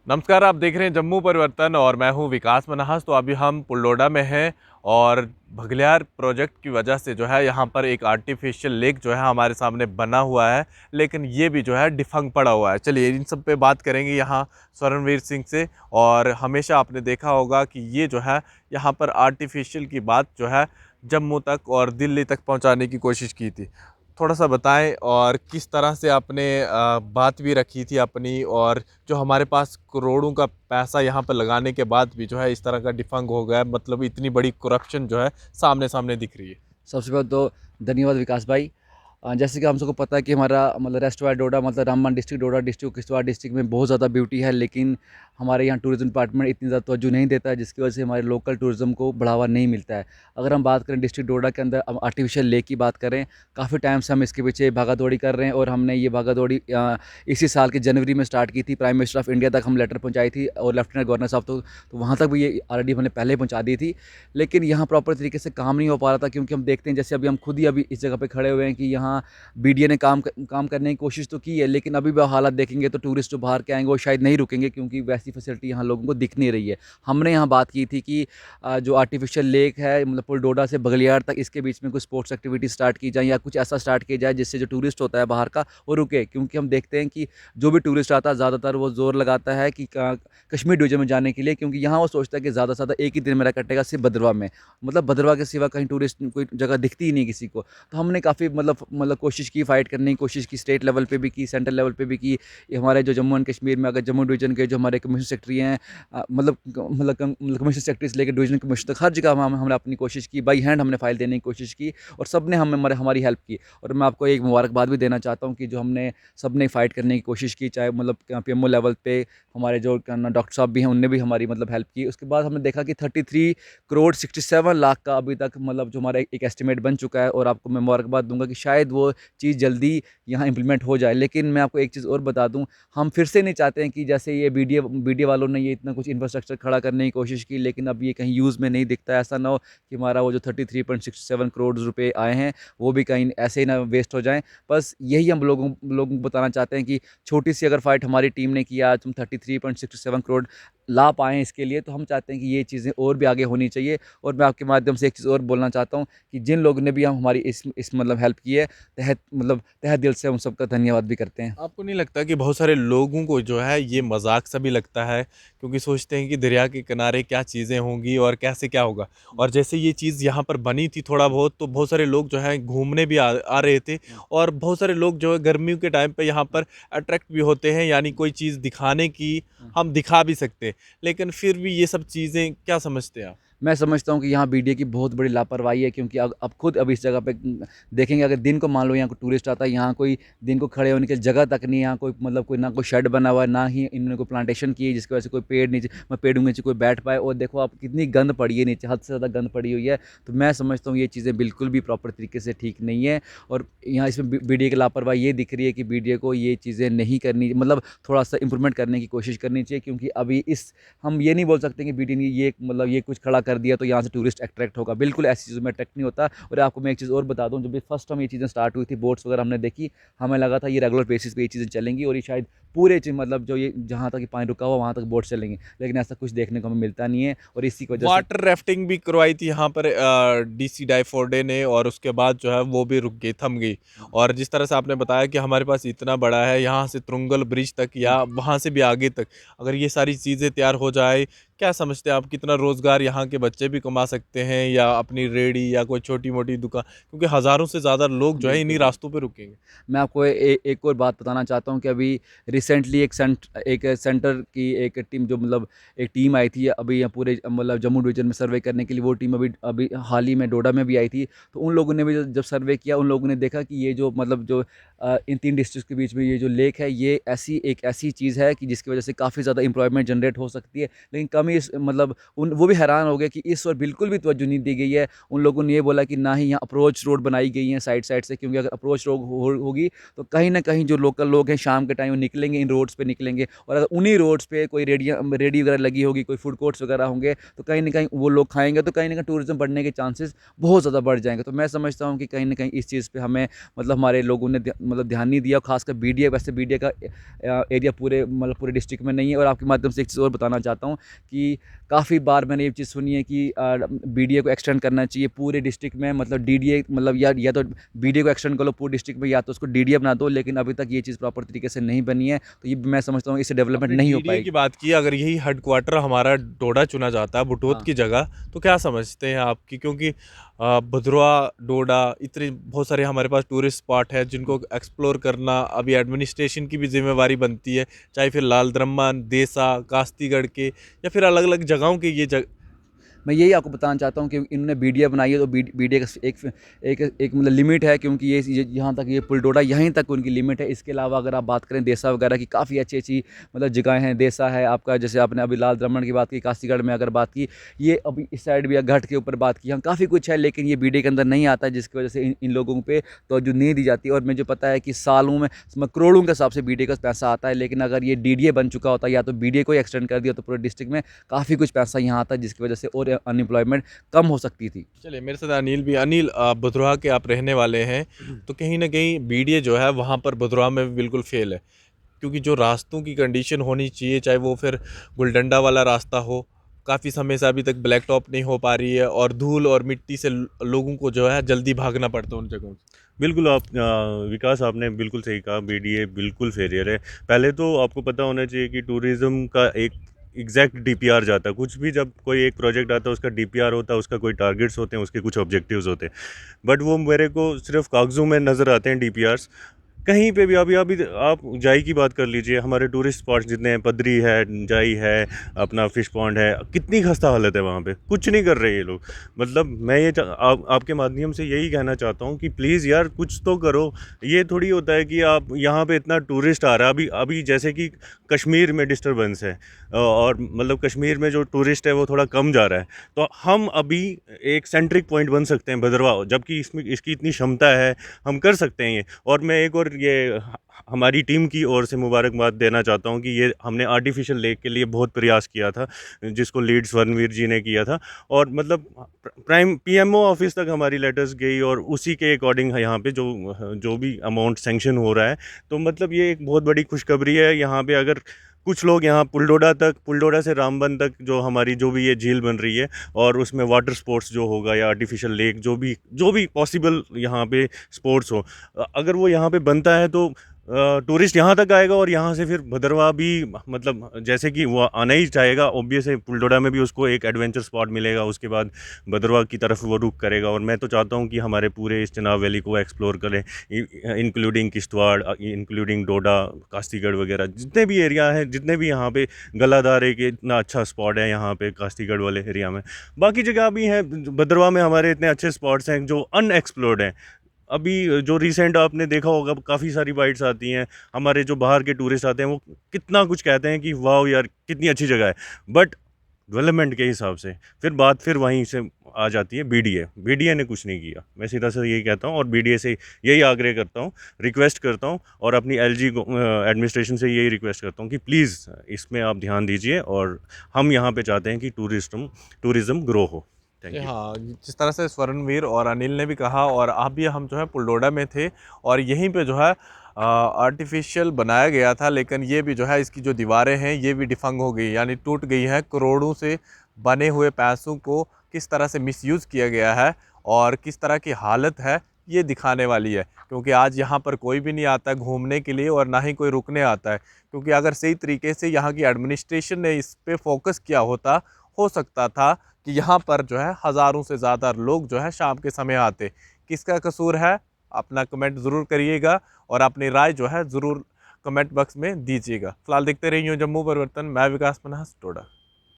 नमस्कार, आप देख रहे हैं जम्मू परिवर्तन और मैं हूं विकास मन्हास। तो अभी हम पुलडोडा में हैं और बघलियार प्रोजेक्ट की वजह से जो है यहाँ पर एक आर्टिफिशियल लेक जो है हमारे सामने बना हुआ है, लेकिन ये भी जो है डिफंग पड़ा हुआ है। चलिए इन सब पे बात करेंगे यहाँ स्वरणवीर सिंह से। और हमेशा आपने देखा होगा कि ये जो है यहाँ पर आर्टिफिशियल की बात जो है जम्मू तक और दिल्ली तक पहुँचाने की कोशिश की थी। थोड़ा सा बताएं और किस तरह से आपने बात भी रखी थी अपनी, और जो हमारे पास करोड़ों का पैसा यहाँ पर लगाने के बाद भी जो है इस तरह का डिफंग हो गया, मतलब इतनी बड़ी करप्शन जो है सामने सामने दिख रही है। सबसे पहले तो धन्यवाद विकास भाई। जैसे कि हम सबको पता है कि हमारा मतलब रेस्टोरेंट डोडा मतलब रामबन डिस्ट्रिक्ट, डोडा डिस्ट्रिक्ट, किश्तवाड़ डिस्ट्रिक्ट में बहुत ज़्यादा ब्यूटी है, लेकिन हमारे यहाँ टूरिज़्म डिपार्टमेंट इतनी ज़्यादा तवज्जो नहीं देता है, जिसकी वजह से हमारे लोकल टूरिज़्म को बढ़ावा नहीं मिलता है। अगर हम बात करें डिस्ट्रिक्ट डोडा के अंदर आर्टिफिशियल लेक की बात करें, काफ़ी टाइम से हम इसके पीछे भागा दौड़ी कर रहे हैं और हमने ये भागा दौड़ी इसी साल के जनवरी में स्टार्ट की थी। प्राइम मिनिस्टर ऑफ इंडिया तक हम लेटर पहुँचाई थी और लेफ्टिनेंट गवर्नर साहब तो वहाँ तक भी ये ऑलरेडी हमने पहले पहुँचा दी थी। लेकिन यहाँ प्रॉपर तरीके से काम नहीं हो पा रहा था, क्योंकि हम देखते हैं जैसे अभी हम खुद ही अभी इस जगह पे खड़े हुए हैं कि यहाँ बीडीए ने काम करने की कोशिश तो की है, लेकिन अभी भी हालात देखेंगे तो टूरिस्ट जो बाहर के आएंगे वो शायद नहीं रुकेंगे, क्योंकि वैसी फैसिलिटी यहाँ लोगों को दिख नहीं रही है। हमने यहाँ बात की थी कि जो आर्टिफिशियल लेक है मतलब पुलडोडा से बगलियार तक, इसके बीच में कुछ स्पोर्ट्स एक्टिविटी स्टार्ट की जाए या कुछ ऐसा स्टार्ट किया जाए जिससे जो टूरिस्ट होता है बाहर का वो रुके, क्योंकि हम देखते हैं कि जो भी टूरिस्ट आता है ज़्यादातर वो जोर लगाता है कि कश्मीर डिवीजन में जाने के लिए, क्योंकि यहाँ वो सोचता है कि ज़्यादा से ज़्यादा एक ही दिन मेरा कटेगा सिर्फ भद्रवाह में। मतलब भद्रवाह के सिवा कहीं टूरिस्ट कोई जगह दिखती ही नहीं किसी को। तो हमने काफ़ी मतलब कोशिश की, फाइट करने की कोशिश की, स्टेट लेवल पे भी की, सेंट्रल लेवल पे भी की। ये हमारे जो जम्मू एंड कश्मीर में अगर जम्मू डिवीजन के जो हमारे कमिश्नर सेक्रेटरी हैं, कमिश्नर सेक्रेटरी से लेकर डिवीजन कमिश्नर तक हर जगह हमने अपनी कोशिश की, बाई हैंड हमने फाइल देने की कोशिश की और सब ने हमें हमारी हेल्प की। और मैं आपको एक मुबारकबाद भी देना चाहता हूँ कि जो हमने सब ने फाइट करने की कोशिश की, चाहे मतलब पीएमओ लेवल पे हमारे जो डॉक्टर साहब भी हैं उनने भी हमारी मतलब हेल्प की। उसके बाद हमने देखा कि 33 करोड़ 67 लाख का अभी तक मतलब जो हमारा एक एस्टिमेट बन चुका है, और आपको मैं मुबारकबाद दूंगा कि शायद वो चीज़ जल्दी यहाँ इंप्लीमेंट हो जाए। लेकिन मैं आपको एक चीज़ और बता दूं, हम फिर से नहीं चाहते हैं कि जैसे ये बीडीए वालों ने ये इतना कुछ इंफ्रास्ट्रक्चर खड़ा करने की कोशिश की, लेकिन अब ये कहीं यूज़ में नहीं दिखता है। ऐसा ना हो कि हमारा वो जो 33.67 करोड़ रुपए आए हैं वो भी कहीं ऐसे ही ना वेस्ट हो जाएं। बस यही हम लोगों को बताना चाहते हैं कि छोटी सी अगर फाइट हमारी टीम ने किया, आज हम 33.67 करोड़ ला पाएँ इसके लिए, तो हम चाहते हैं कि ये चीज़ें और भी आगे होनी चाहिए। और मैं आपके माध्यम से एक चीज़ और बोलना चाहता हूँ कि जिन लोगों ने भी हम हमारी इस मतलब हेल्प की है, तहे दिल से उन सबका धन्यवाद भी करते हैं। आपको नहीं लगता कि बहुत सारे लोगों को जो है ये मजाक सा भी लगता है, क्योंकि सोचते हैं कि दरिया के किनारे क्या चीज़ें होंगी और कैसे क्या होगा। और जैसे ये चीज़ यहाँ पर बनी थी थोड़ा बहुत, तो बहुत सारे लोग जो है घूमने भी आ रहे थे, और बहुत सारे लोग जो है गर्मियों के टाइम पे यहाँ पर अट्रैक्ट भी होते हैं, यानी कोई चीज़ दिखाने की हम दिखा भी सकते हैं। लेकिन फिर भी ये सब चीज़ें क्या समझते हैं आप? मैं समझता हूँ कि यहाँ बीडीए की बहुत बड़ी लापरवाही है, क्योंकि अब खुद अब इस जगह पे देखेंगे, अगर दिन को मान लो यहाँ कोई टूरिस्ट आता है, यहाँ कोई दिन को खड़े होने की जगह तक नहीं, यहाँ कोई मतलब कोई ना कोई शेड बना हुआ है, ना ही इन्होंने कोई प्लांटेशन की है जिसकी वजह से कोई पेड़ नीचे पेड़ों के नीचे कोई बैठ पाए। और देखो आप कितनी गंद पड़ी है नीचे, हद से ज़्यादा गंद पड़ी हुई है। तो मैं समझता हूँ ये चीज़ें बिल्कुल भी प्रॉपर तरीके से ठीक नहीं है। और यहाँ इसमें बीडीए की लापरवाही ये दिख रही है कि बीडीए को ये चीज़ें नहीं करनी, मतलब थोड़ा सा इंप्रूवमेंट करने की कोशिश करनी चाहिए, क्योंकि अभी हम ये नहीं बोल सकते कि बीडीए ने ये मतलब ये कुछ खड़ा कर दिया तो यहाँ से टूरिस्ट अट्रैक्ट होगा। बिल्कुल ऐसी चीज़ों में अट्रैक्ट नहीं होता। और आपको मैं एक चीज़ और बता दूँ, जब भी फर्स्ट टाइम ये चीज़ें स्टार्ट हुई थी, बोट्स वगैरह हमने देखी, हमें लगा था ये रेगुलर बेसिस पे ये चीज़ें चलेंगी और ये शायद पूरे मतलब जो ये जहाँ तक पानी रुका हुआ वहाँ तक बोट चलेंगी, लेकिन ऐसा कुछ देखने को हमें मिलता नहीं है। और इसी की वजह से वाटर राफ्टिंग भी करवाई थी यहाँ पर डीसी डायफोर्डे ने, और उसके बाद जो है वो भी रुक गई, थम गई। और जिस तरह से आपने बताया कि हमारे पास इतना बड़ा है, यहाँ से तुरंगल ब्रिज तक या वहाँ से भी आगे तक, अगर ये सारी चीज़ें तैयार हो जाए, क्या समझते हैं आप कितना रोज़गार यहाँ के बच्चे भी कमा सकते हैं, या अपनी रेडी या कोई छोटी मोटी दुकान, क्योंकि हज़ारों से ज़्यादा लोग जो है बिल्कुल इन्हीं बिल्कुल। रास्तों पे रुकेंगे। मैं आपको एक और बात बताना चाहता हूँ कि अभी रिसेंटली एक सेंटर की एक टीम जो मतलब एक टीम आई थी अभी यहाँ पूरे मतलब जम्मू डिवीजन में सर्वे करने के लिए। वो टीम अभी अभी हाल ही में डोडा में भी आई थी। तो उन लोगों ने भी जब सर्वे किया, उन लोगों ने देखा कि ये जो मतलब जो इन तीन डिस्ट्रिक्ट के बीच में ये जो लेक है, ये एक ऐसी चीज़ है कि जिसकी वजह से काफ़ी ज़्यादा एम्प्लॉयमेंट जनरेट हो सकती है। लेकिन कम ही मतलब उन वो भी हैरान हो गए होंगे कि इस ओर बिल्कुल भी तवज्जो नहीं दी गई है। उन लोगों ने ये बोला कि ना ही यहाँ अप्रोच रोड बनाई गई है साइड साइड से, क्योंकि अगर अप्रोच रोड होगी तो कहीं ना कहीं जो लोकल लोग हैं शाम के टाइम वो निकलेंगे, इन रोड्स पे निकलेंगे, और अगर उन्हीं रोड्स पे कोई रेडी वगैरह लगी होगी, कोई फूड कोर्ट्स वगैरह होंगे, तो कहीं ना कहीं वो लोग खाएंगे, तो कहीं ना कहीं टूरिज्म बढ़ने के चांसेस बहुत ज़्यादा बढ़ जाएंगे। तो मैं समझता हूँ कि कहीं ना कहीं इस चीज़ पे हमें मतलब हमारे लोगों ने मतलब ध्यान नहीं दिया, खासकर बीडीए। वैसे बीडीए का एरिया पूरे मतलब पूरे डिस्ट्रिक्ट में नहीं है। और आपके माध्यम से एक चीज़ और बताना चाहता हूँ कि काफ़ी बार मैंने ये चीज़ सुनी है कि बीडीए को एक्सटेंड करना चाहिए पूरे डिस्ट्रिक्ट में, मतलब डीडीए मतलब या तो बीडीए को एक्सटेंड करो पूरे डिस्ट्रिक्ट में, या तो उसको डीडीए बना दो, लेकिन अभी तक ये चीज़ प्रॉपर तरीके से नहीं बनी है। तो ये मैं समझता हूँ इससे डेवलपमेंट आपने नहीं हो डीडीए की पाएगी। बात की, अगर यही हेडक्वार्टर हमारा डोडा चुना जाता है बुटोत हाँ। की जगह, तो क्या समझते हैं आपकी? क्योंकि भदरवा, डोडा, इतने बहुत सारे हमारे पास टूरिस्ट स्पॉट है जिनको एक्सप्लोर करना अभी एडमिनिस्ट्रेशन की भी जिम्मेवारी बनती है, चाहे फिर लाल द्रम्मन, देसा, कास्तीगढ़ के या फिर अलग अलग जगहों के ये मैं यही आपको बताना चाहता हूँ कि इन्होंने बीडीए बनाई है, तो बीडीए का एक मतलब लिमिट है, क्योंकि ये यहाँ तक ये पुलडोडा यहीं तक उनकी लिमिट है। इसके अलावा अगर आप बात करें देसा वगैरह की, काफ़ी अच्छी अच्छी मतलब जगहें हैं। देसा है आपका, जैसे आपने अभी लाल द्रमण की बात की, काशीगढ़ में अगर बात की, ये अभी इस साइड भी घाट के ऊपर बात की, हम काफ़ी कुछ है, लेकिन ये बीडीए के अंदर नहीं आता, जिसकी वजह से इन लोगों पे तो जो नहीं दी जाती। और मुझे पता है कि सालों में करोड़ों के हिसाब से बीडीए का पैसा आता है, लेकिन अगर ये डीडीए बन चुका होता या तो बीडीए को एक्सटेंड कर दिया तो पूरे डिस्ट्रिक्ट में काफ़ी कुछ पैसा यहाँ आता है, जिसकी वजह से और अनएम्प्लॉयमेंट कम हो सकती थी। चलिए मेरे साथ अनिल भी। अनिल, भदोही के आप रहने वाले हैं, तो कहीं ना कहीं बीडीए जो है वहाँ पर भदोही में भी बिल्कुल फेल है, क्योंकि जो रास्तों की कंडीशन होनी चाहिए, चाहे वो फिर गुलडंडा वाला रास्ता हो, काफ़ी समय से अभी तक ब्लैक टॉप नहीं हो पा रही है, और धूल और मिट्टी से लोगों को जो है जल्दी भागना पड़ता है उन जगहों से। बिल्कुल आप विकास आपने बिल्कुल सही कहा, बीडीए बिल्कुल फेलियर है। पहले तो आपको पता होना चाहिए कि टूरिज़्म का एक एग्जैक्ट डीपीआर जाता है। कुछ भी जब कोई एक प्रोजेक्ट आता है उसका डीपीआर होता है, उसका कोई टारगेट्स होते हैं, उसके कुछ ऑब्जेक्टिव्स होते हैं, बट वो मेरे को सिर्फ कागज़ों में नज़र आते हैं डीपीआरस। कहीं पे भी अभी अभी आप जाई की बात कर लीजिए, हमारे टूरिस्ट स्पॉट्स जितने हैं, पदरी है, जाई है, अपना फिश पॉन्ड है, कितनी खस्ता हालत है वहाँ पे, कुछ नहीं कर रहे ये लोग। मतलब मैं ये आपके माध्यम से यही कहना चाहता हूँ कि प्लीज़ यार कुछ तो करो। ये थोड़ी होता है कि आप यहाँ पे इतना टूरिस्ट आ रहा है, अभी अभी जैसे कि कश्मीर में डिस्टर्बेंस है, और मतलब कश्मीर में जो टूरिस्ट है वो थोड़ा कम जा रहा है, तो हम अभी एक सेंट्रिक पॉइंट बन सकते हैं भद्रवाह, जबकि इसमें इसकी इतनी क्षमता है, हम कर सकते हैं ये। और मैं एक और ये हमारी टीम की ओर से मुबारकबाद देना चाहता हूँ कि ये हमने आर्टिफिशियल लेक के लिए बहुत प्रयास किया था, जिसको लीड स्वर्णवीर जी ने किया था, और मतलब प्राइम पीएमओ ऑफिस तक हमारी लेटर्स गई, और उसी के अकॉर्डिंग यहाँ पे जो जो भी अमाउंट सेंक्शन हो रहा है, तो मतलब ये एक बहुत बड़ी खुशखबरी है। यहाँ पे अगर कुछ लोग यहाँ पुलडोडा से रामबन तक जो हमारी जो भी ये झील बन रही है, और उसमें वाटर स्पोर्ट्स जो होगा या आर्टिफिशियल लेक जो भी पॉसिबल यहाँ पे स्पोर्ट्स हो, अगर वो यहाँ पे बनता है तो टूरिस्ट यहाँ तक आएगा, और यहाँ से फिर भदरवाह भी मतलब जैसे कि वो आना ही चाहेगा ऑब्वियस है, पुलडोडा में भी उसको एक एडवेंचर स्पॉट मिलेगा, उसके बाद भदरवाह की तरफ वो रुख करेगा। और मैं तो चाहता हूँ कि हमारे पूरे इस चिनाब वैली को एक्सप्लोर करें, इंक्लूडिंग किश्तवाड़, इंक्लूडिंग डोडा, कास्तीगढ़ वगैरह, जितने भी एरिया हैं, जितने भी यहाँ पे गलाधार एक इतना अच्छा स्पॉट है यहाँ पे कास्तीगढ़ वाले एरिया में। बाकी जगह भी हैं, भदरवाह में हमारे इतने अच्छे स्पॉट्स हैं जो अनएक्सप्लोर्ड हैं। अभी जो रिसेंट आपने देखा होगा, काफ़ी सारी बाइट्स आती हैं, हमारे जो बाहर के टूरिस्ट आते हैं वो कितना कुछ कहते हैं कि वाह यार कितनी अच्छी जगह है, बट डेवलपमेंट के हिसाब से फिर बात फिर वहीं से आ जाती है। बीडीए ने कुछ नहीं किया, मैं सीधा से यही कहता हूँ, और बीडीए से यही आग्रह करता हूँ, रिक्वेस्ट करता हूँ, और अपनी एलजी एडमिनिस्ट्रेशन से यही रिक्वेस्ट करता हूँ कि प्लीज़ इसमें आप ध्यान दीजिए, और हम यहाँ पे चाहते हैं कि टूरिज़्म ग्रो हो। थैंक जी यू। हाँ, जिस तरह से स्वर्णवीर और अनिल ने भी कहा, और आप भी, हम जो है पुलडोडा में थे, और यहीं पे जो है आर्टिफिशियल बनाया गया था, लेकिन ये भी जो है इसकी जो दीवारें हैं ये भी डिफंग हो गई, यानी टूट गई हैं। करोड़ों से बने हुए पैसों को किस तरह से मिसयूज़ किया गया है और किस तरह की हालत है, ये दिखाने वाली है। क्योंकि आज यहाँ पर कोई भी नहीं आता है घूमने के लिए, और ना ही कोई रुकने आता है, क्योंकि अगर सही तरीके से यहाँ की एडमिनिस्ट्रेशन ने इस पे फोकस किया होता, हो सकता था कि यहाँ पर जो है हज़ारों से ज़्यादा लोग जो है शाम के समय आते। किसका कसूर है? अपना कमेंट ज़रूर करिएगा, और अपनी राय जो है ज़रूर कमेंट बॉक्स में दीजिएगा। फ़िलहाल देखते रहिए जम्मू परिवर्तन। मैं विकास मनहस, टोडा।